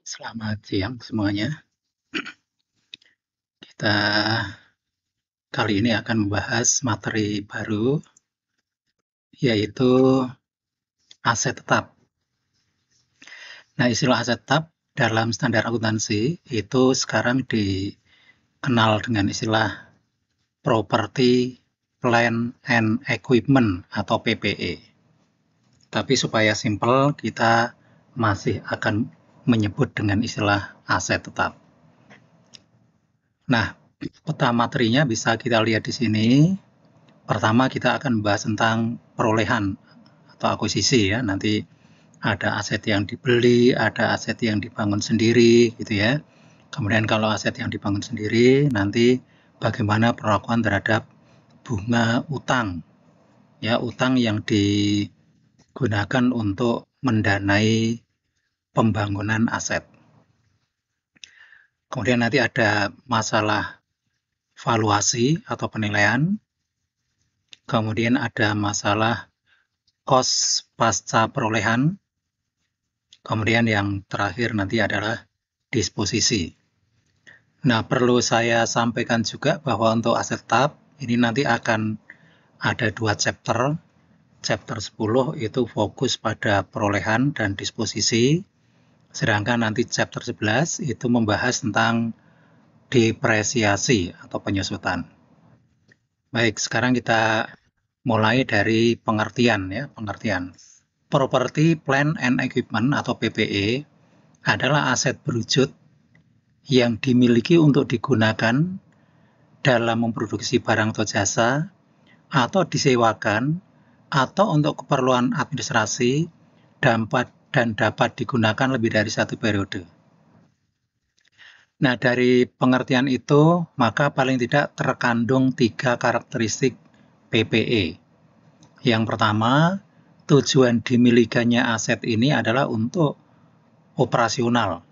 Selamat siang semuanya. Kita kali ini akan membahas materi baru, yaitu aset tetap. Nah, istilah aset tetap dalam standar akuntansi itu sekarang dikenal dengan istilah Property, Plant and Equipment atau PPE. Tapi supaya simpel, kita masih akan menyebut dengan istilah aset tetap. Nah, peta materinya bisa kita lihat di sini. Pertama kita akan membahas tentang perolehan atau akuisisi ya. Nanti ada aset yang dibeli, ada aset yang dibangun sendiri gitu ya. Kemudian kalau aset yang dibangun sendiri, nanti bagaimana perlakuan terhadap bunga utang. Ya, utang yang digunakan untuk mendanai pembangunan aset. Kemudian nanti ada masalah valuasi atau penilaian. Kemudian ada masalah kos pasca perolehan. Kemudian yang terakhir nanti adalah disposisi. Nah, perlu saya sampaikan juga bahwa untuk aset tetap ini nanti akan ada 2 chapter. Chapter 10 itu fokus pada perolehan dan disposisi. Sedangkan nanti chapter 11 itu membahas tentang depresiasi atau penyusutan. Baik, sekarang kita mulai dari pengertian ya, pengertian. Property, Plant and Equipment atau PPE adalah aset berwujud yang dimiliki untuk digunakan dalam memproduksi barang atau jasa, atau disewakan, atau untuk keperluan administrasi, dan dapat digunakan lebih dari satu periode. Nah, dari pengertian itu, maka paling tidak terkandung 3 karakteristik PPE. Yang pertama, tujuan dimilikannya aset ini adalah untuk operasional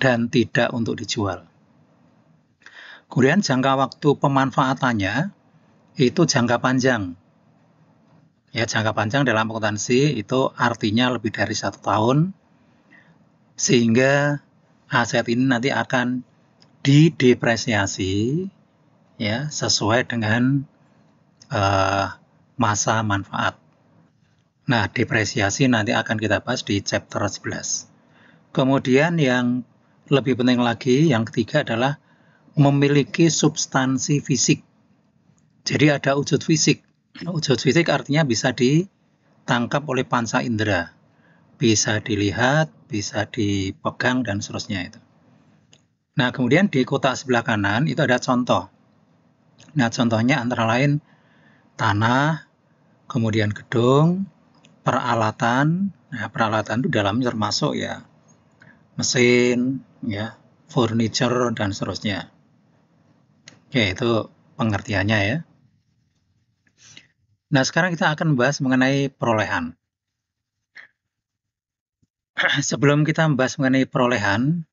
dan tidak untuk dijual. Kemudian jangka waktu pemanfaatannya itu jangka panjang. Ya, jangka panjang dalam akuntansi itu artinya lebih dari 1 tahun, sehingga aset ini nanti akan didepresiasi ya sesuai dengan masa manfaat. Nah, depresiasi nanti akan kita bahas di chapter 11. Kemudian yang lebih penting lagi, yang ketiga adalah memiliki substansi fisik. Jadi ada wujud fisik. Wujud fisik artinya bisa ditangkap oleh panca indera. Bisa dilihat, bisa dipegang, dan seterusnya itu. Nah, kemudian di kotak sebelah kanan itu ada contoh. Nah, contohnya antara lain tanah, kemudian gedung, peralatan. Nah, peralatan itu dalamnya termasuk ya mesin, ya, furniture, dan seterusnya. Oke, itu pengertiannya ya. Nah, sekarang kita akan membahas mengenai perolehan. Sebelum kita membahas mengenai perolehan,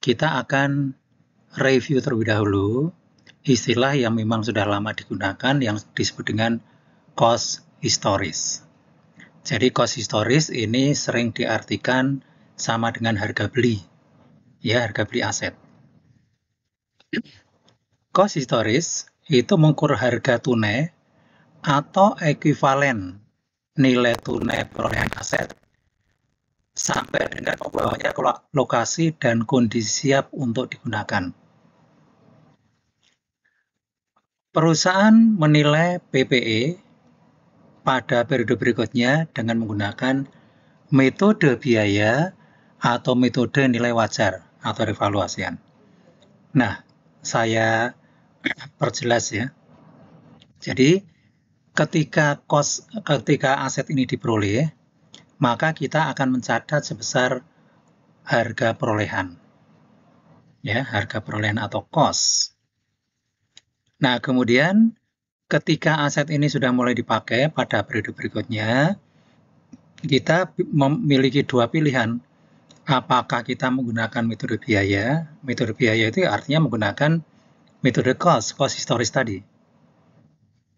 kita akan review terlebih dahulu istilah yang memang sudah lama digunakan yang disebut dengan cost historis. Jadi cost historis ini sering diartikan sama dengan harga beli, ya, harga beli aset. Cost historis itu mengukur harga tunai atau ekuivalen nilai tunai perolehan aset sampai dengan pembawanya ke lokasi dan kondisi siap untuk digunakan. Perusahaan menilai PPE pada periode berikutnya dengan menggunakan metode biaya atau metode nilai wajar atau revaluasian. Nah, saya perjelas ya. Jadi, ketika aset ini diperoleh, maka kita akan mencatat sebesar harga perolehan. Ya, harga perolehan atau cost. Nah, kemudian ketika aset ini sudah mulai dipakai pada periode berikutnya, kita memiliki 2 pilihan. Apakah kita menggunakan metode biaya? Metode biaya itu artinya menggunakan metode cost historis tadi.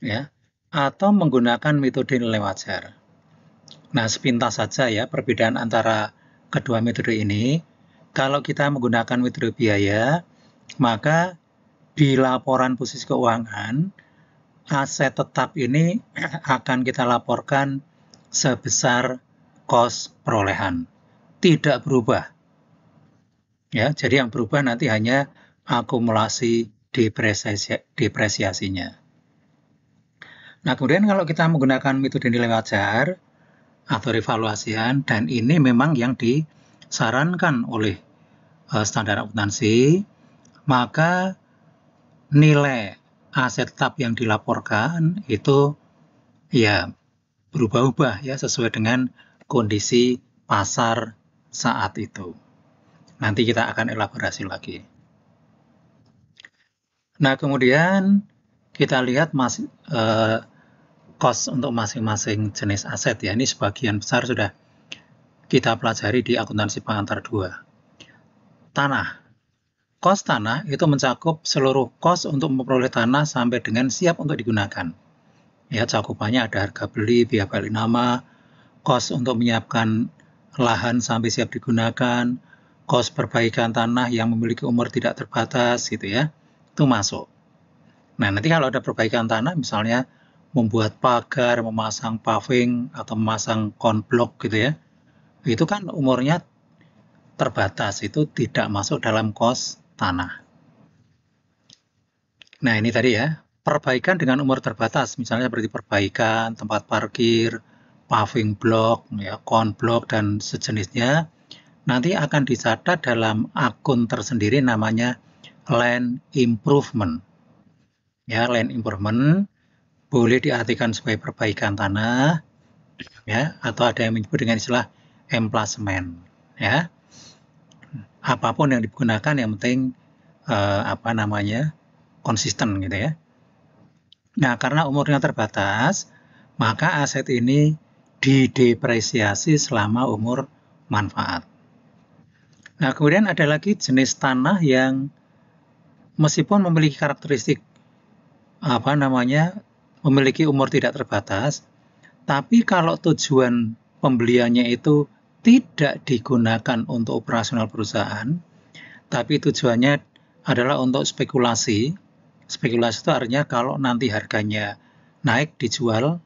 Ya, atau menggunakan metode nilai wajar. Nah, sepintas saja ya perbedaan antara kedua metode ini. Kalau kita menggunakan metode biaya, maka di laporan posisi keuangan, aset tetap ini akan kita laporkan sebesar kos perolehan. Tidak berubah. Ya, jadi yang berubah nanti hanya akumulasi depresiasinya. Nah, kemudian kalau kita menggunakan metode nilai wajar atau revaluasian, dan ini memang yang disarankan oleh standar akuntansi, maka nilai aset tetap yang dilaporkan itu ya berubah-ubah ya sesuai dengan kondisi pasar saat itu. Nanti kita akan elaborasi lagi. Nah, kemudian kita lihat cost untuk masing-masing jenis aset ya. Ini sebagian besar sudah kita pelajari di akuntansi pengantar 2. Tanah. Kos tanah itu mencakup seluruh kos untuk memperoleh tanah sampai dengan siap untuk digunakan. Ya, cakupannya ada harga beli, biaya balik nama, kos untuk menyiapkan lahan sampai siap digunakan, kos perbaikan tanah yang memiliki umur tidak terbatas gitu ya. Itu masuk. Nah, nanti kalau ada perbaikan tanah misalnya membuat pagar, memasang paving atau memasang konblok gitu ya. Itu kan umurnya terbatas, itu tidak masuk dalam kos tanah. Nah, ini tadi ya, perbaikan dengan umur terbatas, misalnya seperti perbaikan tempat parkir, paving block, ya, konblok, dan sejenisnya, nanti akan dicatat dalam akun tersendiri namanya land improvement. Ya, land improvement boleh diartikan sebagai perbaikan tanah, ya, atau ada yang menyebut dengan istilah emplacement, ya. Apapun yang digunakan yang penting konsisten gitu ya. Nah, karena umurnya terbatas, maka aset ini didepresiasi selama umur manfaat. Nah, kemudian ada lagi jenis tanah yang meskipun memiliki karakteristik memiliki umur tidak terbatas, tapi kalau tujuan pembeliannya itu tidak digunakan untuk operasional perusahaan, tapi tujuannya adalah untuk spekulasi. Spekulasi itu artinya kalau nanti harganya naik dijual,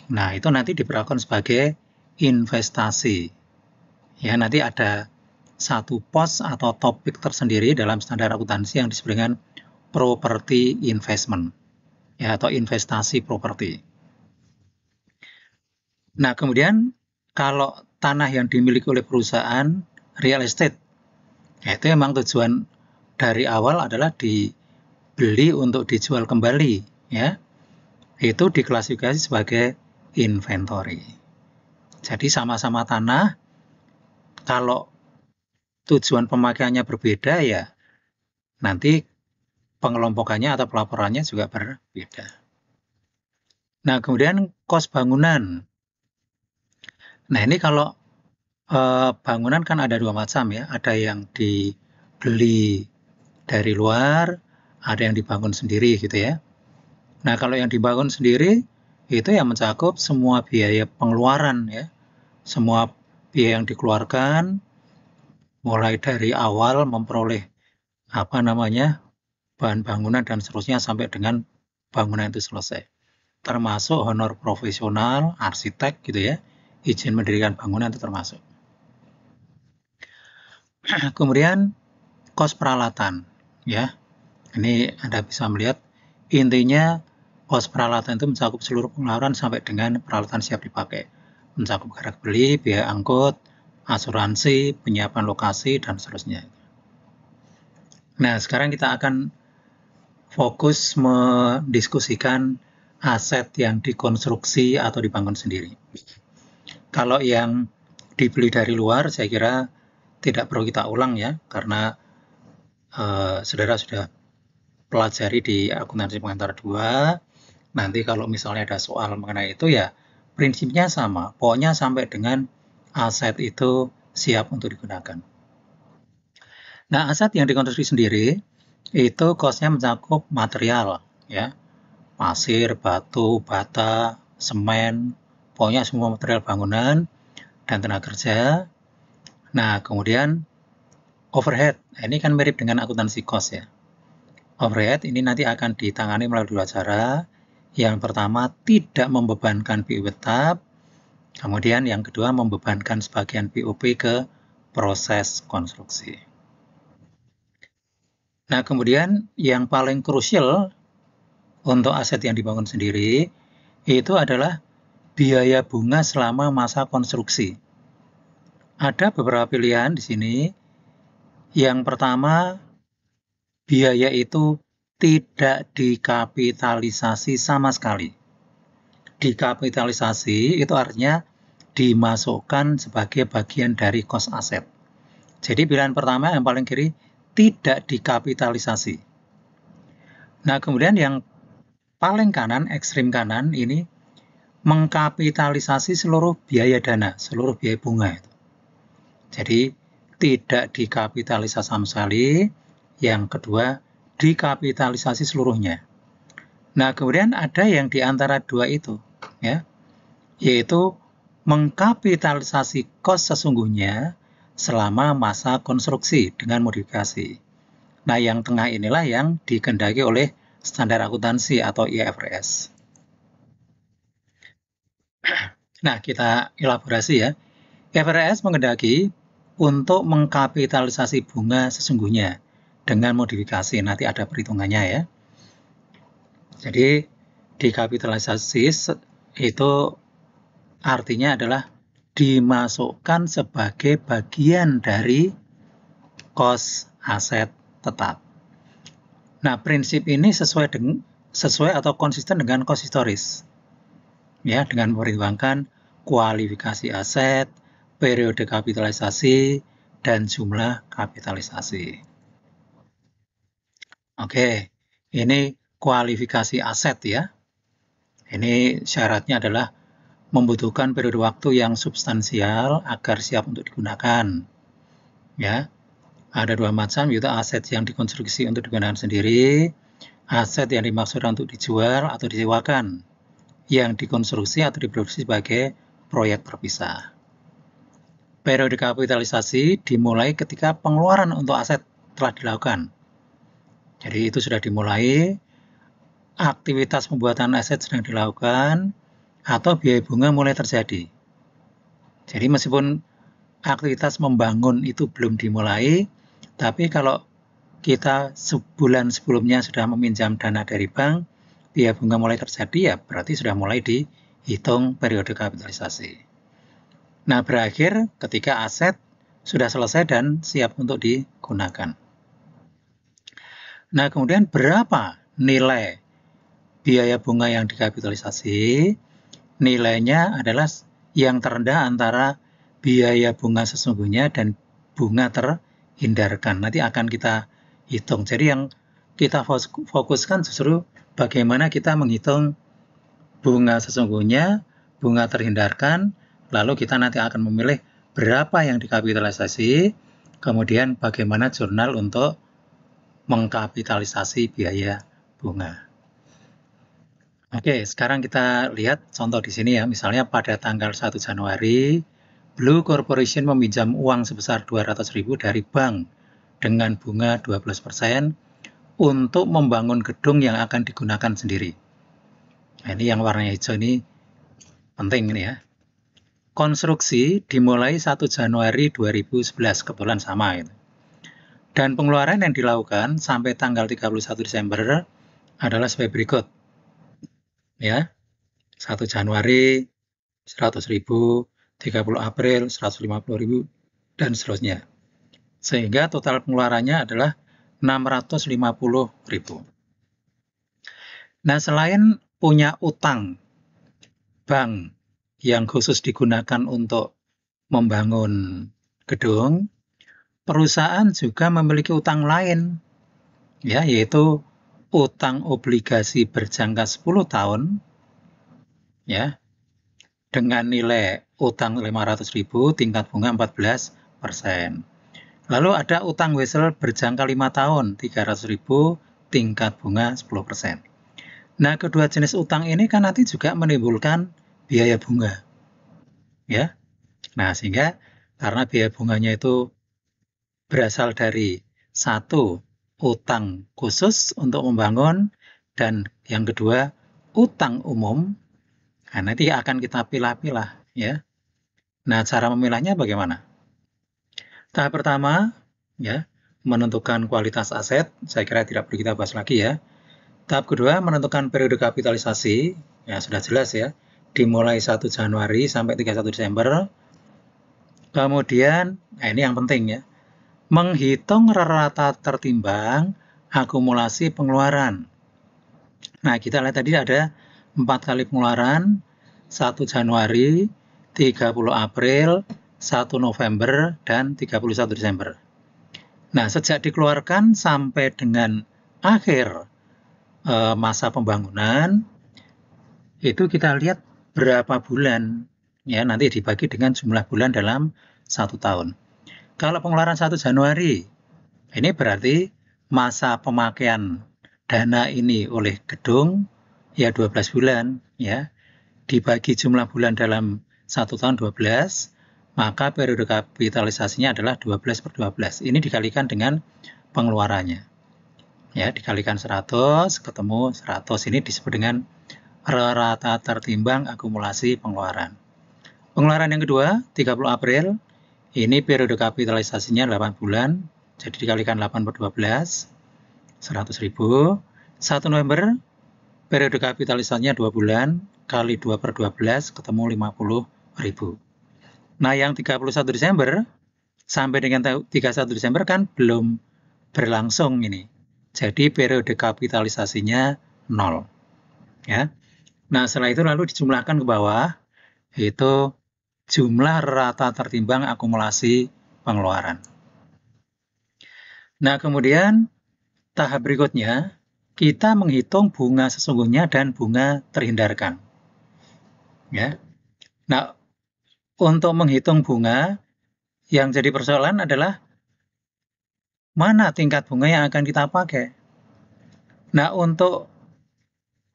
nah itu nanti diperlakukan sebagai investasi. Ya, nanti ada satu pos atau topik tersendiri dalam standar akuntansi yang disebut dengan property investment, ya, atau investasi properti. Nah, kemudian kalau tanah yang dimiliki oleh perusahaan real estate, ya, itu memang tujuan dari awal adalah dibeli untuk dijual kembali, ya. Itu diklasifikasi sebagai inventory. Jadi sama-sama tanah, kalau tujuan pemakaiannya berbeda ya nanti pengelompokannya atau pelaporannya juga berbeda. Nah, kemudian kos bangunan. Nah, ini kalau bangunan kan ada dua macam ya, ada yang dibeli dari luar, ada yang dibangun sendiri gitu ya. Nah, kalau yang dibangun sendiri itu yang mencakup semua biaya pengeluaran ya, semua biaya yang dikeluarkan mulai dari awal memperoleh bahan bangunan dan seterusnya sampai dengan bangunan itu selesai. Termasuk honor profesional, arsitek gitu ya, izin mendirikan bangunan itu termasuk. Kemudian kos peralatan ya. Ini Anda bisa melihat intinya kos peralatan itu mencakup seluruh pengeluaran sampai dengan peralatan siap dipakai. Mencakup harga beli, biaya angkut, asuransi, penyiapan lokasi, dan seterusnya. Nah, sekarang kita akan fokus mendiskusikan aset yang dikonstruksi atau dibangun sendiri. Kalau yang dibeli dari luar, saya kira tidak perlu kita ulang ya, karena saudara sudah pelajari di akuntansi pengantar 2. Nanti kalau misalnya ada soal mengenai itu ya prinsipnya sama. Pokoknya sampai dengan aset itu siap untuk digunakan. Nah, aset yang dikonstruksi sendiri itu kosnya mencakup material ya. Pasir, batu, bata, semen, pokoknya semua material bangunan dan tenaga kerja. Nah, kemudian overhead. Nah, ini kan mirip dengan akuntansi cost ya. Overhead ini nanti akan ditangani melalui dua cara. Yang pertama, tidak membebankan BU tetap. Kemudian yang kedua, membebankan sebagian BOP ke proses konstruksi. Nah, kemudian yang paling krusial untuk aset yang dibangun sendiri itu adalah biaya bunga selama masa konstruksi. Ada beberapa pilihan di sini. Yang pertama, biaya itu tidak dikapitalisasi sama sekali. Dikapitalisasi itu artinya dimasukkan sebagai bagian dari cost aset. Jadi pilihan pertama yang paling kiri tidak dikapitalisasi. Nah, kemudian yang paling kanan, ekstrim kanan ini mengkapitalisasi seluruh biaya dana, seluruh biaya bunga. Jadi tidak dikapitalisasi sama sekali. Yang kedua, dikapitalisasi seluruhnya. Nah, kemudian ada yang di antara dua itu, ya, yaitu mengkapitalisasi kos sesungguhnya selama masa konstruksi dengan modifikasi. Nah, yang tengah inilah yang dikehendaki oleh standar akuntansi atau IFRS. Nah, kita elaborasi ya. IFRS menghendaki untuk mengkapitalisasi bunga sesungguhnya dengan modifikasi. Nanti ada perhitungannya ya. Jadi dikapitalisasi itu artinya adalah dimasukkan sebagai bagian dari kos aset tetap. Nah, prinsip ini sesuai atau konsisten dengan kos historis. Ya, dengan mempertimbangkan kualifikasi aset, periode kapitalisasi, dan jumlah kapitalisasi. Oke, ini kualifikasi aset ya. Ini syaratnya adalah membutuhkan periode waktu yang substansial agar siap untuk digunakan. Ya, ada dua macam, yaitu aset yang dikonstruksi untuk digunakan sendiri, aset yang dimaksudkan untuk dijual atau disewakan, yang dikonstruksi atau diproduksi sebagai proyek terpisah. Periode kapitalisasi dimulai ketika pengeluaran untuk aset telah dilakukan. Jadi itu sudah dimulai, aktivitas pembuatan aset sedang dilakukan, atau biaya bunga mulai terjadi. Jadi meskipun aktivitas membangun itu belum dimulai, tapi kalau kita sebulan sebelumnya sudah meminjam dana dari bank, biaya bunga mulai terjadi, ya berarti sudah mulai dihitung periode kapitalisasi. Nah, berakhir ketika aset sudah selesai dan siap untuk digunakan. Nah, kemudian berapa nilai biaya bunga yang dikapitalisasi? Nilainya adalah yang terendah antara biaya bunga sesungguhnya dan bunga terhindarkan. Nanti akan kita hitung. Jadi yang kita fokuskan justru bagaimana kita menghitung bunga sesungguhnya, bunga terhindarkan, lalu kita nanti akan memilih berapa yang dikapitalisasi, kemudian bagaimana jurnal untuk mengkapitalisasi biaya bunga. Oke, sekarang kita lihat contoh di sini ya. Misalnya pada tanggal 1 Januari, Blue Corporation meminjam uang sebesar 200.000 dari bank dengan bunga 12% untuk membangun gedung yang akan digunakan sendiri. Nah, ini yang warna hijau ini penting ini ya. Konstruksi dimulai 1 Januari 2011, kebetulan sama gitu. Dan pengeluaran yang dilakukan sampai tanggal 31 Desember adalah sebagai berikut. Ya, 1 Januari 100.000, 30 April 150.000, dan seterusnya. Sehingga total pengeluarannya adalah 650.000. Nah, selain punya utang bank yang khusus digunakan untuk membangun gedung, perusahaan juga memiliki utang lain, ya, yaitu utang obligasi berjangka 10 tahun, ya, dengan nilai utang 500.000, tingkat bunga 14%. Lalu ada utang wesel berjangka 5 tahun, 300.000, tingkat bunga 10%. Nah, kedua jenis utang ini kan nanti juga menimbulkan biaya bunga. Ya. Nah, sehingga karena biaya bunganya itu berasal dari satu, utang khusus untuk membangun, dan yang kedua, utang umum. Nah, nanti akan kita pilah-pilah ya. Nah, cara memilahnya bagaimana? Tahap pertama, ya, menentukan kualitas aset. Saya kira tidak perlu kita bahas lagi ya. Tahap kedua, menentukan periode kapitalisasi. Ya, sudah jelas ya. Dimulai 1 Januari sampai 31 Desember. Kemudian, nah ini yang penting ya, menghitung rata tertimbang akumulasi pengeluaran. Nah, kita lihat tadi ada 4 kali pengeluaran, 1 Januari, 30 April, 1 November, dan 31 Desember. Nah, sejak dikeluarkan sampai dengan akhir masa pembangunan, itu kita lihat berapa bulan, ya nanti dibagi dengan jumlah bulan dalam 1 tahun. Kalau pengeluaran 1 Januari, ini berarti masa pemakaian dana ini oleh gedung ya 12 bulan ya. Dibagi jumlah bulan dalam 1 tahun 12, maka periode kapitalisasinya adalah 12/12. Ini dikalikan dengan pengeluarannya. Ya, dikalikan 100 ketemu 100. Ini disebut dengan rata tertimbang akumulasi pengeluaran. Pengeluaran yang kedua, 30 April, ini periode kapitalisasinya 8 bulan, jadi dikalikan 8/12, 100.000. 1 November, periode kapitalisasinya 2 bulan, kali 2/12, ketemu 50.000. Nah, yang 31 Desember, sampai dengan 31 Desember kan belum berlangsung ini. Jadi periode kapitalisasinya 0. Ya. Nah, setelah itu lalu dijumlahkan ke bawah, itu jumlah rata tertimbang akumulasi pengeluaran. Nah, kemudian tahap berikutnya, kita menghitung bunga sesungguhnya dan bunga terhindarkan. Ya. Nah, untuk menghitung bunga, yang jadi persoalan adalah mana tingkat bunga yang akan kita pakai. Nah, untuk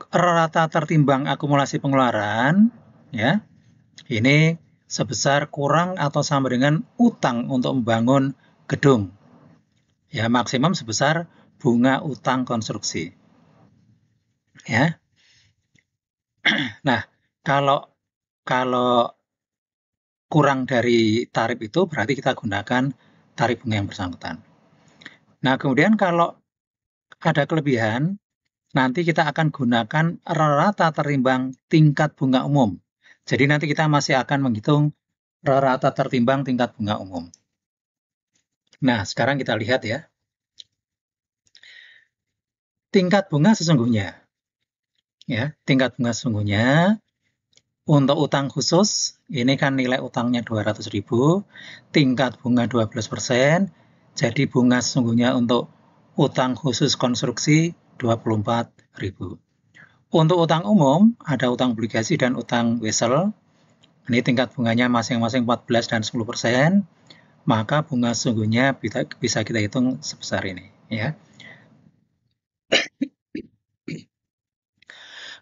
rata tertimbang akumulasi pengeluaran, ya, ini sebesar kurang atau sama dengan utang untuk membangun gedung. Ya, maksimum sebesar bunga utang konstruksi. Ya. Nah, kalau kurang dari tarif itu berarti kita gunakan tarif bunga yang bersangkutan. Nah, kemudian kalau ada kelebihan, nanti kita akan gunakan rata tertimbang tingkat bunga umum. Jadi nanti kita masih akan menghitung rata tertimbang tingkat bunga umum. Nah, sekarang kita lihat ya. Tingkat bunga sesungguhnya. Ya, tingkat bunga sesungguhnya untuk utang khusus, ini kan nilai utangnya 200.000, tingkat bunga 12%, jadi bunga sesungguhnya untuk utang khusus konstruksi 24.000. Untuk utang umum, ada utang obligasi dan utang wesel. Ini tingkat bunganya masing-masing 14 dan 10%, maka bunga sesungguhnya bisa kita hitung sebesar ini. Ya.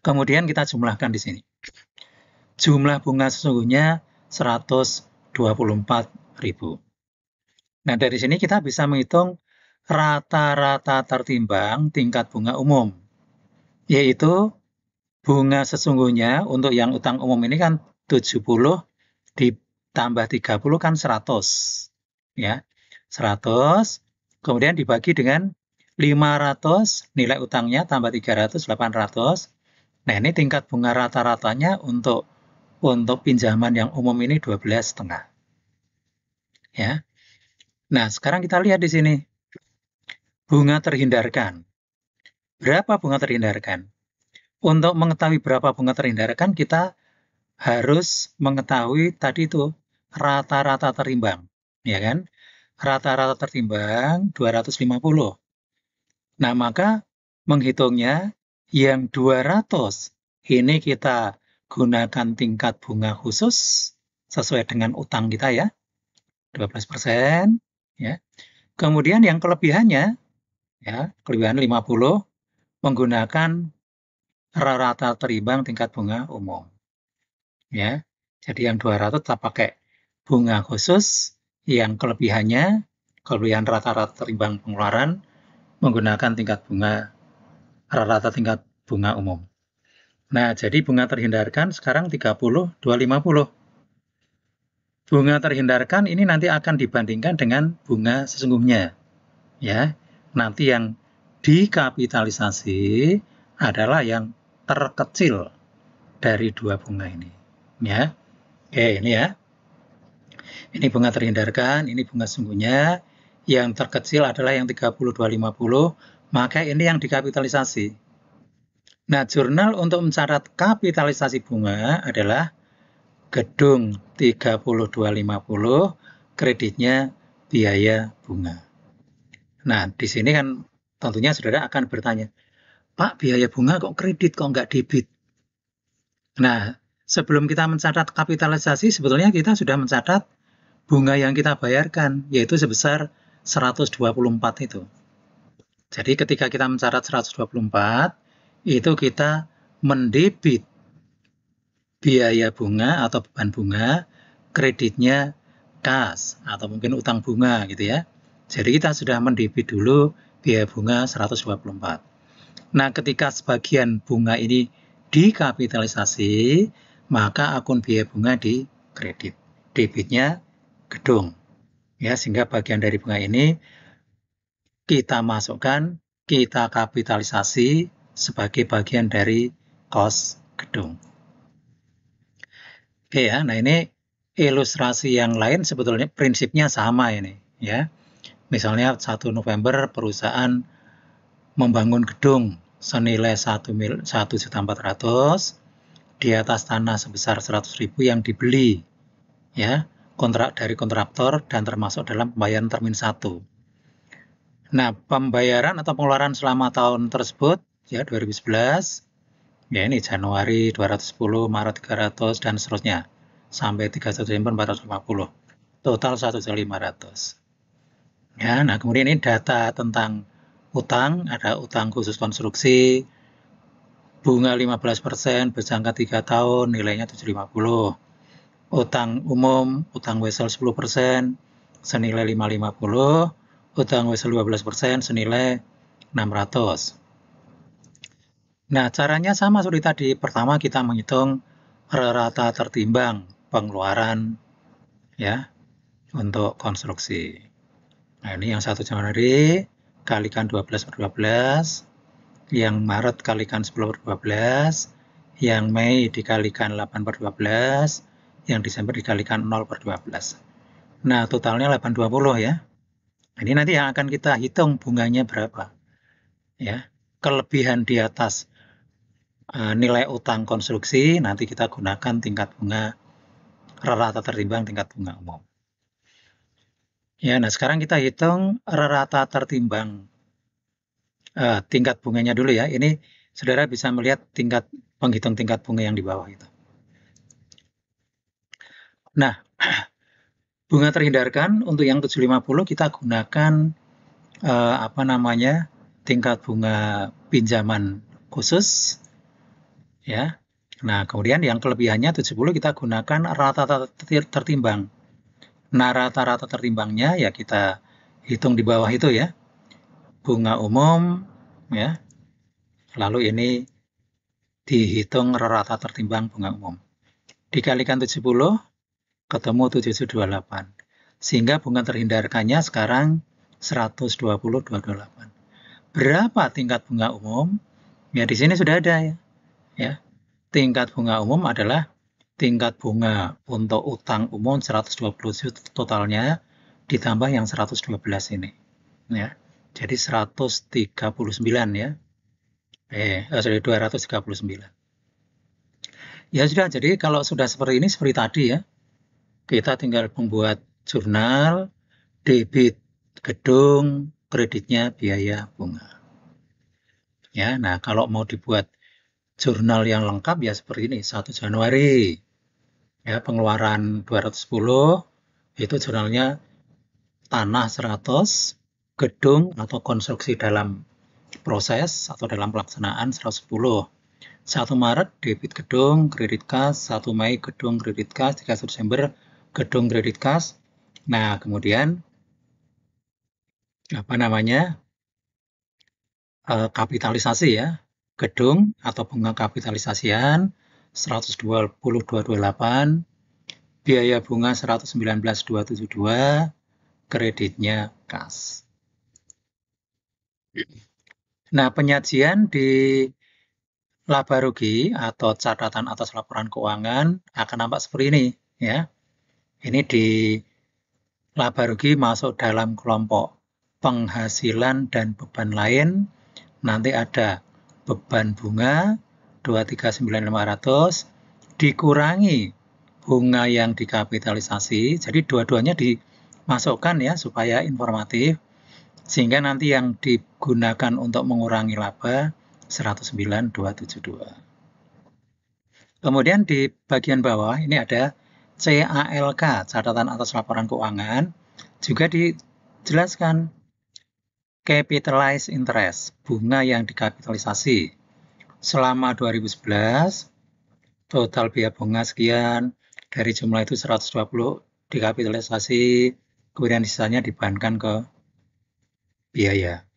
Kemudian kita jumlahkan di sini. Jumlah bunga sesungguhnya 124.000. Nah, dari sini kita bisa menghitung rata-rata tertimbang tingkat bunga umum, yaitu bunga sesungguhnya untuk yang utang umum ini kan 70 ditambah 30 kan 100. Ya, 100, kemudian dibagi dengan 500, nilai utangnya tambah 300, 800. Nah, ini tingkat bunga rata-ratanya untuk pinjaman yang umum ini 12,5. Ya. Nah, sekarang kita lihat di sini. Bunga terhindarkan. Berapa bunga terhindarkan? Untuk mengetahui berapa bunga terhindarkan, kita harus mengetahui tadi itu rata-rata tertimbang, ya kan? Rata-rata tertimbang 250. Nah, maka menghitungnya yang 200 ini kita gunakan tingkat bunga khusus sesuai dengan utang kita ya, 12%, ya. Kemudian yang kelebihannya ya, kelebihan 50 menggunakan rata terimbang tingkat bunga umum. Ya. Jadi yang 200 kita pakai bunga khusus, yang kelebihannya kelebihan rata-rata terimbang pengeluaran menggunakan tingkat bunga rata-rata tingkat bunga umum. Nah, jadi bunga terhindarkan sekarang 30, 250. Bunga terhindarkan ini nanti akan dibandingkan dengan bunga sesungguhnya. Ya, nanti yang dikapitalisasi adalah yang terkecil dari dua bunga ini. Ya, oke ini ya. Ini bunga terhindarkan, ini bunga sesungguhnya. Yang terkecil adalah yang 30, 250, maka ini yang dikapitalisasi. Nah, jurnal untuk mencatat kapitalisasi bunga adalah gedung 3250, kreditnya biaya bunga. Nah, di sini kan tentunya saudara akan bertanya, Pak, biaya bunga kok kredit, kok nggak debit? Nah, sebelum kita mencatat kapitalisasi, sebetulnya kita sudah mencatat bunga yang kita bayarkan, yaitu sebesar 124 itu. Jadi ketika kita mencatat 124, itu kita mendebit biaya bunga atau beban bunga, kreditnya kas atau mungkin utang bunga gitu ya. Jadi kita sudah mendebit dulu biaya bunga 124. Nah, ketika sebagian bunga ini dikapitalisasi, maka akun biaya bunga di kredit. Debitnya gedung. Ya, sehingga bagian dari bunga ini kita masukkan, kita kapitalisasi sebagai bagian dari kos gedung. Oke ya, nah ini ilustrasi yang lain sebetulnya prinsipnya sama ini ya. Misalnya 1 November perusahaan membangun gedung senilai 1.400.000 di atas tanah sebesar 100.000 yang dibeli ya, kontrak dari kontraktor dan termasuk dalam pembayaran termin 1. Nah, pembayaran atau pengeluaran selama tahun tersebut ya 2011 ya ini Januari 210, Maret 300 dan seterusnya sampai 31 Desember 450. Total 1.500. Ya, nah kemudian ini data tentang utang, ada utang khusus konstruksi bunga 15% berjangka 3 tahun nilainya 750. Utang umum, utang wesel 10% senilai 550. Utang wesel 12% senilai 600. Nah, caranya sama seperti tadi. Pertama kita menghitung rata tertimbang pengeluaran ya untuk konstruksi. Nah, ini yang 1 Januari kalikan 12/12, yang Maret kalikan 10/12, yang Mei dikalikan 8/12, yang Desember dikalikan 0/12. Nah, totalnya 820 ya. Ini nanti yang akan kita hitung bunganya berapa. Ya, kelebihan di atas nilai utang konstruksi nanti kita gunakan tingkat bunga rata tertimbang tingkat bunga umum. Ya, nah sekarang kita hitung rata tertimbang tingkat bunganya dulu ya. Ini saudara bisa melihat penghitung tingkat bunga yang di bawah itu. Nah, bunga terhindarkan untuk yang 750 kita gunakan tingkat bunga pinjaman khusus ya. Nah, kemudian yang kelebihannya 70 kita gunakan rata tertimbang. Nah, rata-rata tertimbangnya ya kita hitung di bawah itu ya. Bunga umum ya. Lalu ini dihitung rata tertimbang bunga umum. Dikalikan 70 ketemu 728. Sehingga bunga terhindarkannya sekarang 120,228. Berapa tingkat bunga umum? Ya di sini sudah ada ya. Ya. Tingkat bunga umum adalah tingkat bunga untuk utang umum 120 totalnya ditambah yang 112 ini. Ya. Jadi 139 ya. 239. Ya sudah, jadi kalau sudah seperti ini seperti tadi ya. Kita tinggal membuat jurnal, debit gedung, kreditnya biaya bunga. Ya, nah kalau mau dibuat jurnal yang lengkap ya seperti ini, 1 Januari. Ya, pengeluaran 210 itu jurnalnya tanah 100, gedung atau konstruksi dalam proses atau dalam pelaksanaan 110. 1 Maret debit gedung, kredit kas, 1 Mei gedung kredit kas, 31 Desember gedung kredit kas. Nah, kemudian apa namanya, kapitalisasi ya, gedung atau bunga kapitalisasian 120.228, biaya bunga 119.272, kreditnya kas. Nah, penyajian di laba rugi atau catatan atas laporan keuangan akan nampak seperti ini ya. Ini di laba rugi masuk dalam kelompok penghasilan dan beban lain. Nanti ada beban bunga 239.500 dikurangi bunga yang dikapitalisasi. Jadi dua-duanya dimasukkan ya supaya informatif. Sehingga nanti yang digunakan untuk mengurangi laba 109.272. Kemudian di bagian bawah ini ada CALK, catatan atas laporan keuangan, juga dijelaskan capitalized interest, bunga yang dikapitalisasi. Selama 2011, total biaya bunga sekian, dari jumlah itu 120 dikapitalisasi, kemudian sisanya dibebankan ke biaya.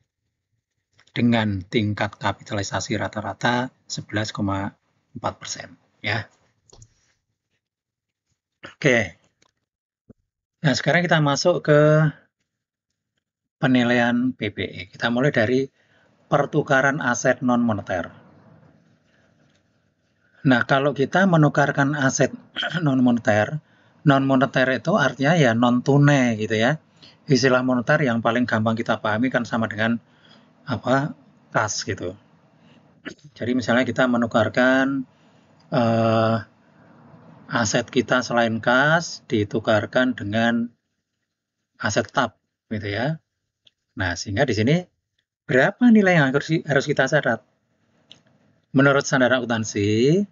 Dengan tingkat kapitalisasi rata-rata 11,4%. Ya. Oke. Nah, sekarang kita masuk ke penilaian PPE. Kita mulai dari pertukaran aset non-moneter. Nah, kalau kita menukarkan aset non-moneter itu artinya ya non-tunai gitu ya. Istilah moneter yang paling gampang kita pahami kan sama dengan apa? Kas gitu. Jadi misalnya kita menukarkan aset kita selain kas ditukarkan dengan aset tetap gitu ya. Nah, sehingga di sini berapa nilai yang harus kita catat? Menurut standar akuntansi,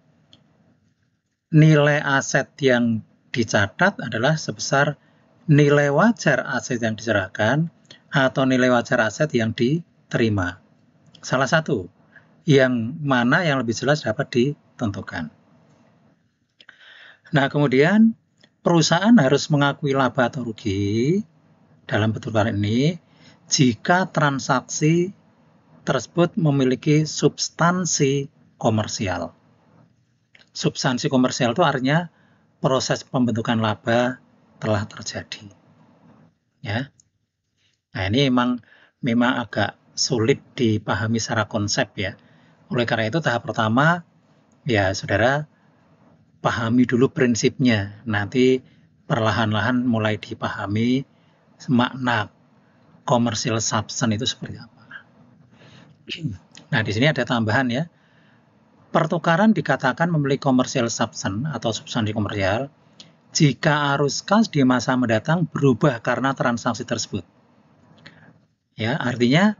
nilai aset yang dicatat adalah sebesar nilai wajar aset yang diserahkan atau nilai wajar aset yang diterima. Salah satu, yang mana yang lebih jelas dapat ditentukan. Nah, kemudian perusahaan harus mengakui laba atau rugi dalam pertukaran ini jika transaksi tersebut memiliki substansi komersial. Substansi komersial itu artinya proses pembentukan laba telah terjadi. Ya. Nah, ini memang agak sulit dipahami secara konsep ya. Oleh karena itu tahap pertama ya saudara pahami dulu prinsipnya. Nanti perlahan-lahan mulai dipahami makna commercial substance itu seperti apa. Nah, di sini ada tambahan ya. Pertukaran dikatakan memiliki commercial substance atau substansi komersial jika arus kas di masa mendatang berubah karena transaksi tersebut. Ya, artinya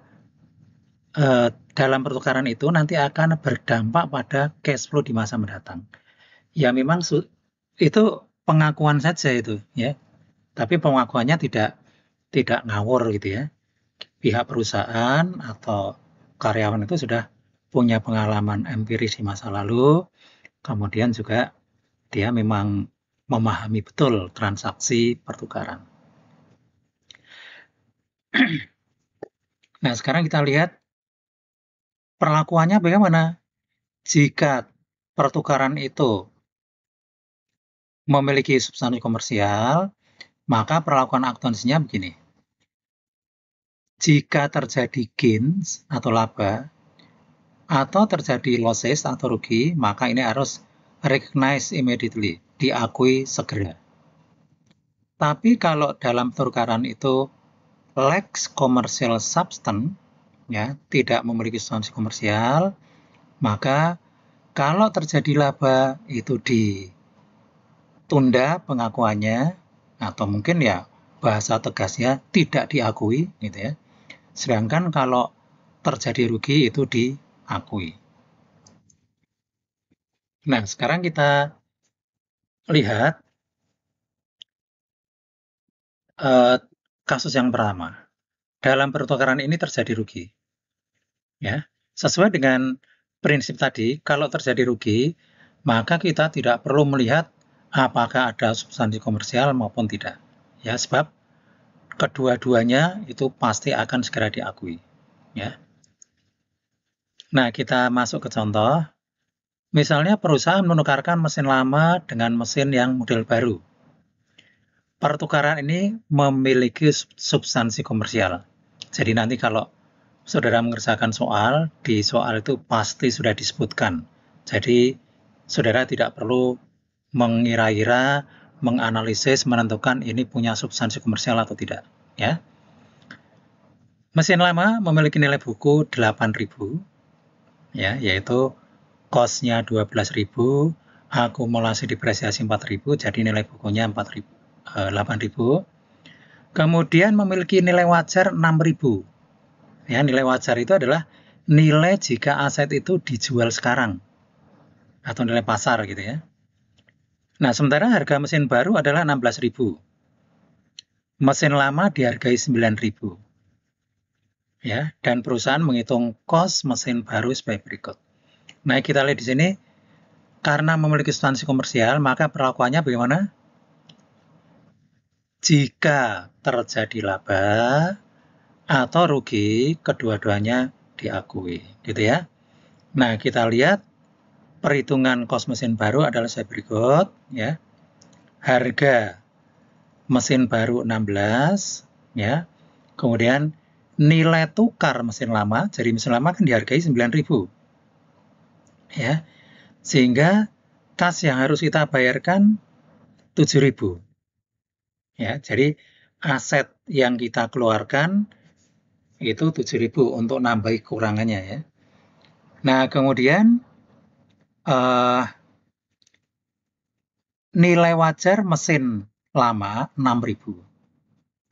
dalam pertukaran itu nanti akan berdampak pada cash flow di masa mendatang. Ya memang itu pengakuan saja itu ya. Tapi pengakuannya tidak ngawur gitu ya. Pihak perusahaan atau karyawan itu sudah punya pengalaman empiris di masa lalu, kemudian juga dia memang memahami betul transaksi pertukaran. Nah, sekarang kita lihat perlakuannya bagaimana jika pertukaran itu memiliki substansi komersial, maka perlakuan akuntansinya begini. Jika terjadi gains atau laba, atau terjadi losses atau rugi, maka ini harus recognize immediately, diakui segera. Tapi kalau dalam pertukaran itu lacks commercial substance, ya, tidak memiliki substansi komersial, maka kalau terjadi laba itu ditunda pengakuannya, atau mungkin ya bahasa tegasnya tidak diakui, gitu ya. Sedangkan kalau terjadi rugi itu diakui. Nah, sekarang kita lihat kasus yang pertama. Dalam pertukaran ini terjadi rugi. Ya, sesuai dengan prinsip tadi, kalau terjadi rugi, maka kita tidak perlu melihat apakah ada substansi komersial maupun tidak. Ya, sebab kedua-duanya itu pasti akan segera diakui. Ya. Nah, kita masuk ke contoh. Misalnya perusahaan menukarkan mesin lama dengan mesin yang model baru. Pertukaran ini memiliki substansi komersial. Jadi nanti kalau saudara mengerjakan soal, di soal itu pasti sudah disebutkan. Jadi saudara tidak perlu mengira-ira, menganalisis, menentukan ini punya substansi komersial atau tidak. Ya. Mesin lama memiliki nilai buku 8.000, ya, yaitu cost-nya 12.000, akumulasi depresiasi 4.000, jadi nilai bukunya 8.000. Kemudian memiliki nilai wajar 6.000. Ya, nilai wajar itu adalah nilai jika aset itu dijual sekarang atau nilai pasar gitu ya. Nah, sementara harga mesin baru adalah 16.000. Mesin lama dihargai 9.000. Ya, dan perusahaan menghitung kos mesin baru sebagai berikut. Nah, kita lihat di sini karena memiliki substansi komersial, maka perlakuannya bagaimana? Jika terjadi laba atau rugi, kedua-duanya diakui, gitu ya. Nah, kita lihat perhitungan kos mesin baru adalah sebagai berikut, ya. Harga mesin baru 16, ya. Kemudian nilai tukar mesin lama, jadi mesin lama kan dihargai 9.000. Ya. Sehingga kas yang harus kita bayarkan 7.000. Ya, jadi aset yang kita keluarkan itu 7.000 untuk nambah kurangannya ya. Nah, kemudian nilai wajar mesin lama 6.000.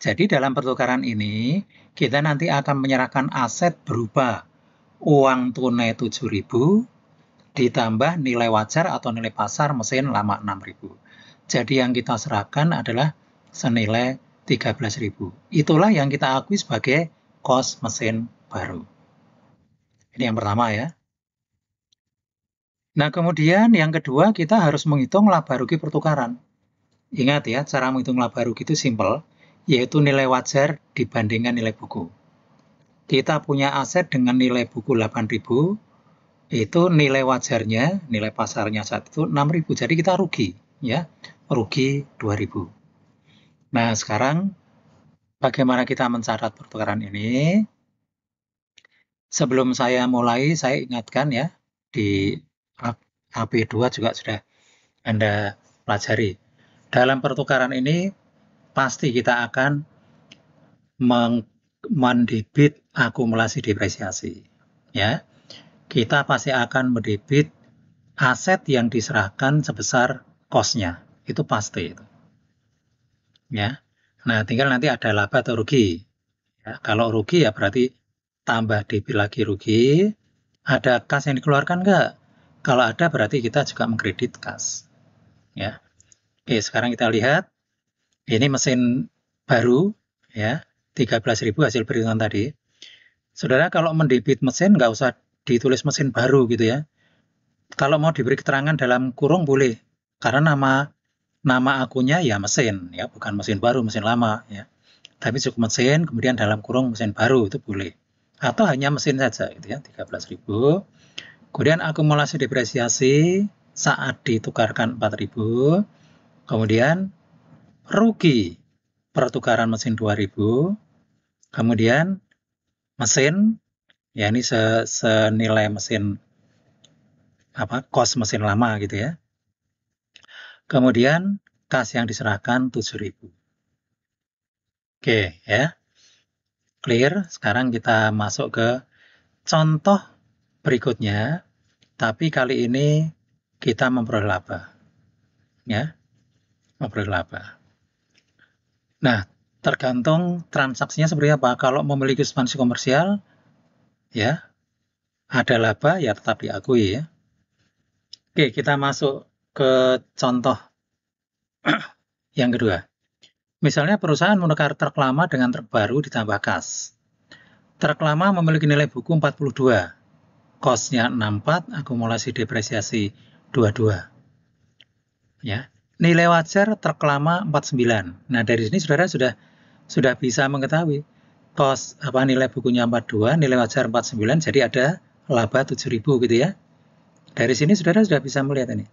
Jadi dalam pertukaran ini kita nanti akan menyerahkan aset berupa uang tunai 7.000 ditambah nilai wajar atau nilai pasar mesin lama 6.000. Jadi yang kita serahkan adalah senilai 13.000. Itulah yang kita akui sebagai kos mesin baru. Ini yang pertama ya. Nah, kemudian yang kedua kita harus menghitung laba rugi pertukaran. Ingat ya, cara menghitung laba rugi itu simpel, yaitu nilai wajar dibandingkan nilai buku. Kita punya aset dengan nilai buku 8.000, itu nilai wajarnya, nilai pasarnya saat itu 6.000. Jadi kita rugi, ya, rugi 2.000. Nah, sekarang bagaimana kita mencatat pertukaran ini? Sebelum saya mulai, saya ingatkan ya, di AP2 juga sudah Anda pelajari. Dalam pertukaran ini, pasti kita akan mendebit akumulasi depresiasi. Ya, kita pasti akan mendebit aset yang diserahkan sebesar cost-nya. Itu pasti. Ya. Nah, tinggal nanti ada laba atau rugi. Ya, kalau rugi ya berarti tambah debit lagi rugi. Ada kas yang dikeluarkan enggak? Kalau ada berarti kita juga mengkredit kas. Ya. Oke, sekarang kita lihat. Ini mesin baru ya, 13.000 hasil perhitungan tadi. Saudara kalau mendebit mesin nggak usah ditulis mesin baru gitu ya. Kalau mau diberi keterangan dalam kurung boleh. Karena nama akunnya ya mesin ya, bukan mesin baru, mesin lama ya. Tapi cukup mesin, kemudian dalam kurung mesin baru itu boleh. Atau hanya mesin saja gitu ya, 13.000. Kemudian akumulasi depresiasi saat ditukarkan 4.000. Kemudian rugi pertukaran mesin 2.000. Kemudian mesin, ya ini senilai mesin kos mesin lama gitu ya. Kemudian kas yang diserahkan 7.000. Oke ya. Clear. Sekarang kita masuk ke contoh berikutnya. Tapi kali ini kita memperoleh laba. Ya. Memperoleh laba. Nah, tergantung transaksinya seperti apa. Kalau memiliki substansi komersial, ya, ada laba, ya tetap diakui ya. Oke, kita masuk ke contoh yang kedua. Misalnya perusahaan menukar truk lama dengan truk baru ditambah kas. Truk lama memiliki nilai buku 42, cost-nya 64, akumulasi depresiasi 22. Ya. Nilai wajar truk lama 49. Nah, dari sini saudara sudah sudah bisa mengetahui nilai bukunya 42, nilai wajar 49, jadi ada laba 7.000 gitu ya. Dari sini saudara sudah bisa melihat ini.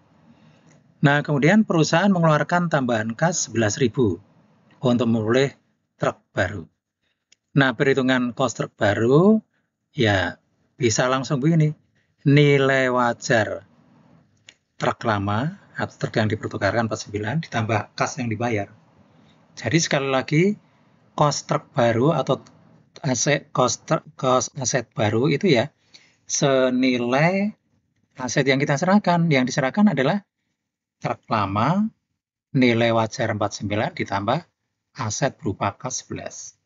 Nah, kemudian perusahaan mengeluarkan tambahan kas 11.000 untuk memperoleh truk baru. Nah, perhitungan cost truk baru ya bisa langsung begini. Nilai wajar truk lama atau truk yang dipertukarkan 49 ditambah kas yang dibayar. Jadi sekali lagi cost truk baru atau cost aset baru itu ya senilai aset yang kita serahkan. Yang diserahkan adalah truk lama, nilai wajar 49 ditambah aset berupa kas 11.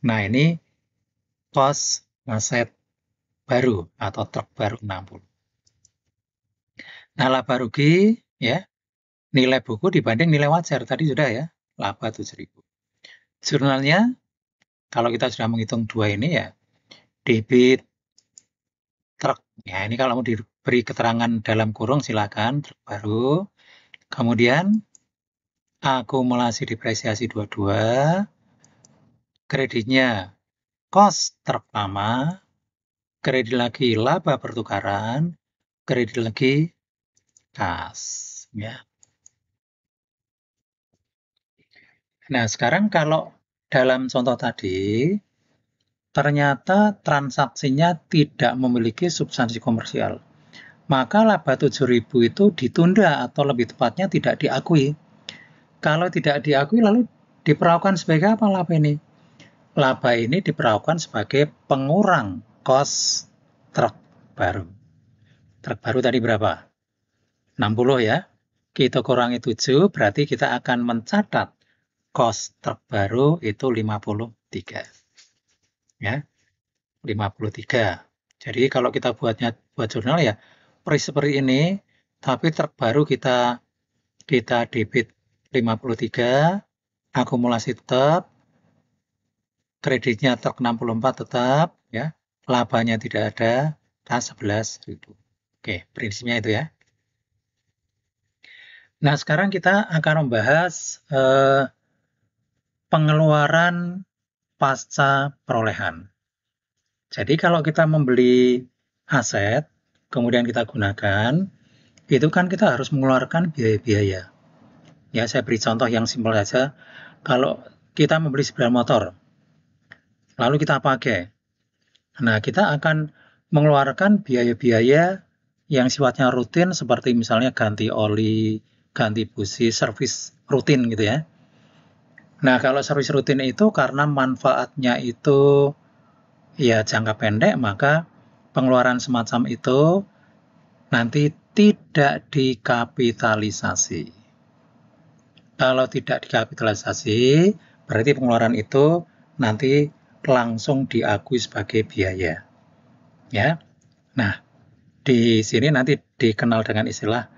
Nah, ini cost aset baru atau truk baru 60. Nah, laba rugi ya, nilai buku dibanding nilai wajar tadi sudah ya, laba 7.000. Jurnalnya kalau kita sudah menghitung dua ini ya, debit truk. Ya, ini kalau mau diberi keterangan dalam kurung silakan truk baru. Kemudian akumulasi depresiasi 22, kreditnya cost truk lama, kredit lagi laba pertukaran, kredit lagi kas. Ya. Nah, sekarang kalau dalam contoh tadi, ternyata transaksinya tidak memiliki substansi komersial. Maka laba 7.000 itu ditunda atau lebih tepatnya tidak diakui. Kalau tidak diakui lalu diperlakukan sebagai apa laba ini? Laba ini diperlakukan sebagai pengurang cost truk baru. Truk baru tadi berapa? 60 ya. Kita kurangi 7, berarti kita akan mencatat cost truk baru itu 53. Ya, 53. Jadi kalau kita buat jurnal ya seperti ini, tapi truk baru kita debit 53, akumulasi tetap, kreditnya truk 64 tetap, ya, labanya tidak ada, kas 11.000. Oke, prinsipnya itu ya. Nah, sekarang kita akan membahas pengeluaran pasca perolehan. Jadi kalau kita membeli aset, kemudian kita gunakan, itu kan kita harus mengeluarkan biaya-biaya. Ya, saya beri contoh yang simpel saja. Kalau kita membeli sepeda motor, lalu kita pakai. Nah, kita akan mengeluarkan biaya-biaya yang sifatnya rutin seperti misalnya ganti oli, ganti busi, servis rutin gitu ya. Nah, kalau servis rutin itu karena manfaatnya itu ya jangka pendek, maka pengeluaran semacam itu nanti tidak dikapitalisasi. Kalau tidak dikapitalisasi, berarti pengeluaran itu nanti langsung diakui sebagai biaya. Ya. Nah, di sini nanti dikenal dengan istilah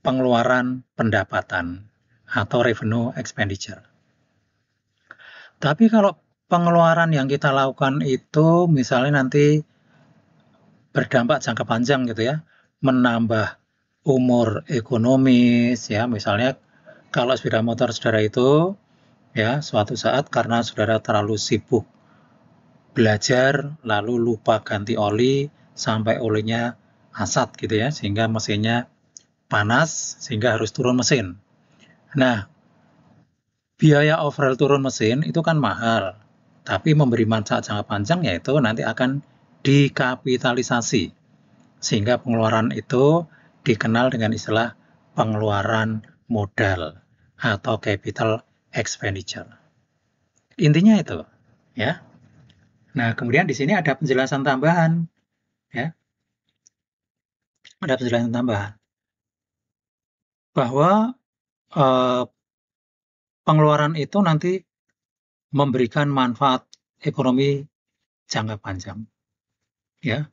pengeluaran pendapatan atau revenue expenditure. Tapi kalau pengeluaran yang kita lakukan itu misalnya nanti berdampak jangka panjang gitu ya, menambah umur ekonomis ya, misalnya kalau sepeda motor saudara itu ya suatu saat karena saudara terlalu sibuk belajar lalu lupa ganti oli sampai olinya asat gitu ya, sehingga mesinnya panas sehingga harus turun mesin. Nah, biaya overhaul turun mesin itu kan mahal, tapi memberi manfaat jangka panjang yaitu nanti akan dikapitalisasi. Sehingga pengeluaran itu dikenal dengan istilah pengeluaran modal atau capital expenditure. Intinya itu, ya. Nah, kemudian di sini ada penjelasan tambahan, ya. Ada penjelasan tambahan bahwa pengeluaran itu nanti memberikan manfaat ekonomi jangka panjang, ya.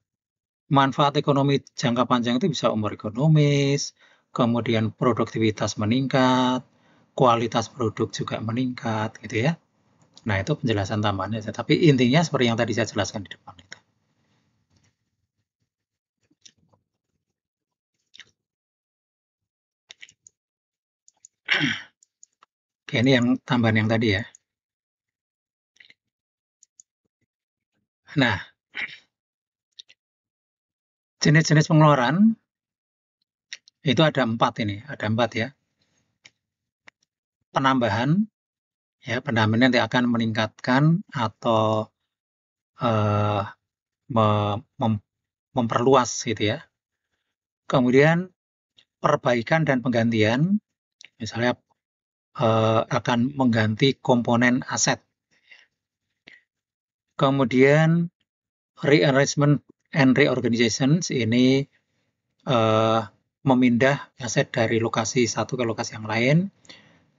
Manfaat ekonomi jangka panjang itu bisa umur ekonomis, kemudian produktivitas meningkat, kualitas produk juga meningkat, gitu ya. Nah, itu penjelasan tambahannya. Tapi intinya seperti yang tadi saya jelaskan di depan itu. Oke. Oke, ini yang tambahan yang tadi ya. Nah, jenis-jenis pengeluaran itu ada 4 ini, ada 4 ya. Penambahan, ya penambahan nanti akan meningkatkan atau eh, memperluas gitu ya. Kemudian perbaikan dan penggantian, misalnya akan mengganti komponen aset. Kemudian rearrangement and reorganizations ini memindah aset dari lokasi satu ke lokasi yang lain.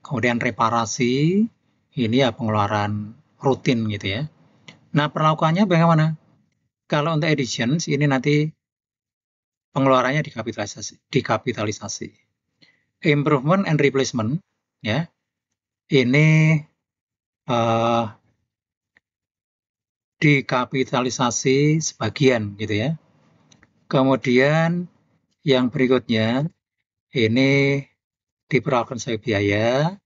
Kemudian reparasi, ini ya pengeluaran rutin gitu ya. Nah, perlakuannya bagaimana? Kalau untuk additions, ini nanti pengeluarannya dikapitalisasi. Improvement and replacement, ya, ini dikapitalisasi sebagian gitu ya. Kemudian yang berikutnya ini diperlakukan sebagai biaya.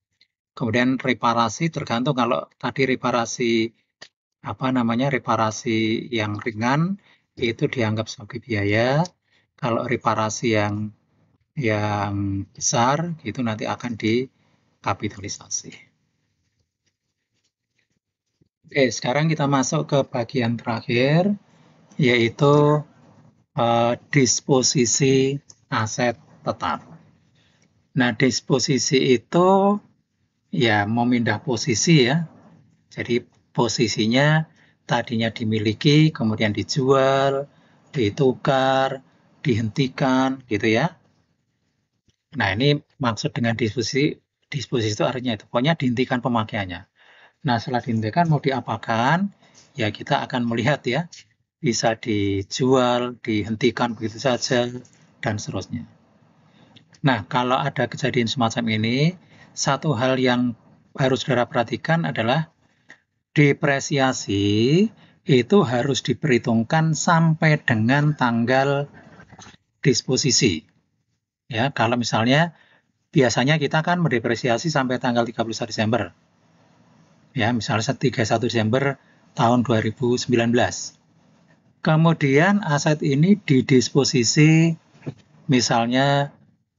Kemudian reparasi tergantung, kalau tadi reparasi reparasi yang ringan itu dianggap sebagai biaya. Kalau reparasi yang besar itu nanti akan dikapitalisasi. Oke, sekarang kita masuk ke bagian terakhir, yaitu disposisi aset tetap. Nah, disposisi itu ya memindah posisi ya. Jadi posisinya tadinya dimiliki, kemudian dijual, ditukar, dihentikan gitu ya. Nah, ini maksud dengan disposisi itu artinya itu pokoknya dihentikan pemakaiannya. Nah, setelah dihentikan mau diapakan? Ya kita akan melihat ya, bisa dijual, dihentikan begitu saja, dan seterusnya. Nah, kalau ada kejadian semacam ini, satu hal yang harus saudara perhatikan adalah depresiasi itu harus diperhitungkan sampai dengan tanggal disposisi. Ya, kalau misalnya biasanya kita kan mendepresiasi sampai tanggal 31 Desember. Ya, misalnya 31 Desember tahun 2019. Kemudian aset ini didisposisi misalnya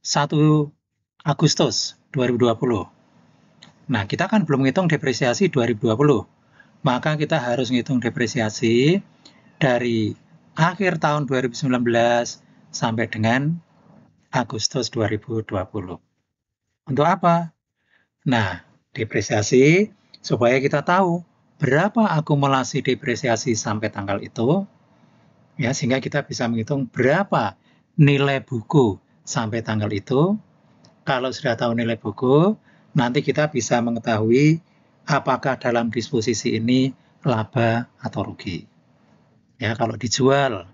1 Agustus 2020. Nah, kita kan belum ngitung depresiasi 2020. Maka kita harus ngitung depresiasi dari akhir tahun 2019 sampai dengan Agustus 2020. Untuk apa? Nah, depresiasi supaya kita tahu berapa akumulasi depresiasi sampai tanggal itu, ya, sehingga kita bisa menghitung berapa nilai buku sampai tanggal itu. Kalau sudah tahu nilai buku, nanti kita bisa mengetahui apakah dalam disposisi ini laba atau rugi. Ya, kalau dijual,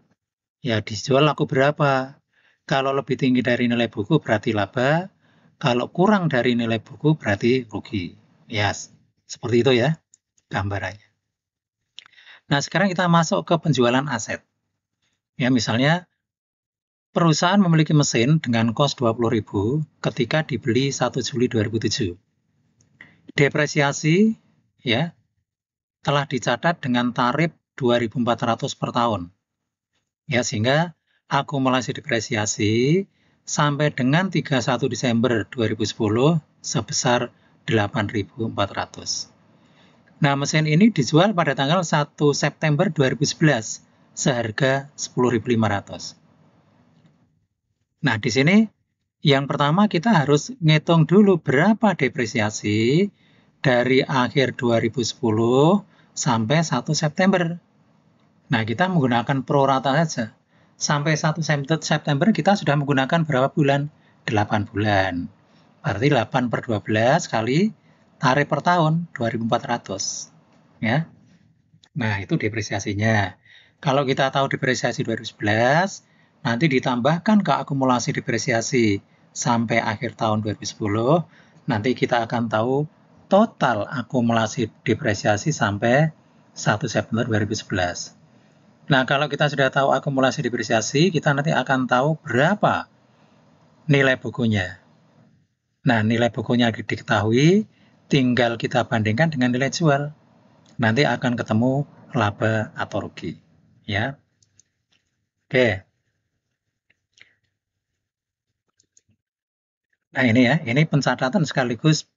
ya dijual laku berapa. Kalau lebih tinggi dari nilai buku berarti laba, kalau kurang dari nilai buku berarti rugi. Ya, seperti itu ya gambarannya. Nah, sekarang kita masuk ke penjualan aset. Ya, misalnya perusahaan memiliki mesin dengan kos 20.000 ketika dibeli 1 Juli 2007. Depresiasi ya telah dicatat dengan tarif 2.400 per tahun. Ya, sehingga akumulasi depresiasi sampai dengan 31 Desember 2010 sebesar 8.400. Nah, mesin ini dijual pada tanggal 1 September 2011 seharga 10.500. Nah, di sini yang pertama kita harus ngitung dulu berapa depresiasi dari akhir 2010 sampai 1 September. Nah, kita menggunakan prorata saja. Sampai 1 September kita sudah menggunakan berapa bulan? 8 bulan. Berarti 8 per 12 kali tarif per tahun 2.400. Ya. Nah, itu depresiasinya. Kalau kita tahu depresiasi 2011, nanti ditambahkan ke akumulasi depresiasi sampai akhir tahun 2010, nanti kita akan tahu total akumulasi depresiasi sampai 1 September 2011. Nah, kalau kita sudah tahu akumulasi depresiasi, kita nanti akan tahu berapa nilai bukunya. Nah, nilai bukunya diketahui, tinggal kita bandingkan dengan nilai jual. Nanti akan ketemu laba atau rugi. Ya. Oke. Nah ini ya, ini pencatatan sekaligus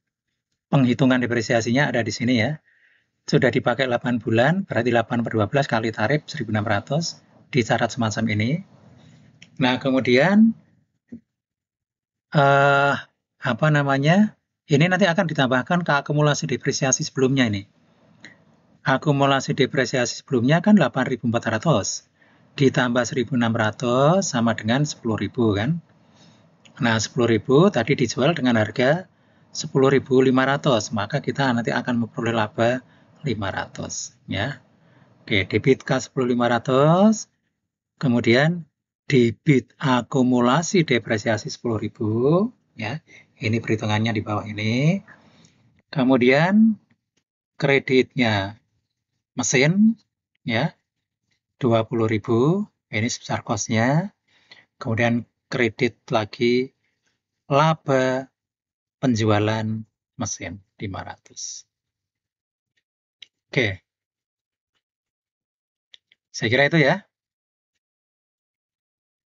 penghitungan depresiasinya ada di sini ya. Sudah dipakai 8 bulan, berarti 8/12 kali tarif 1.600, dicatat semacam ini. Nah kemudian apa namanya? Ini nanti akan ditambahkan ke akumulasi depresiasi sebelumnya ini. Akumulasi depresiasi sebelumnya kan 8.400 ditambah 1.600 sama dengan 10.000 kan. Nah 10.000 tadi dijual dengan harga 10.500, maka kita nanti akan memperoleh laba 500 ya. Oke, debit kas 10.500, kemudian debit akumulasi depresiasi 10.000 ya. Ini perhitungannya di bawah ini. Kemudian kreditnya mesin ya 20.000, ini sebesar kosnya. Kemudian kredit lagi laba penjualan mesin 500. Oke. Saya kira itu ya.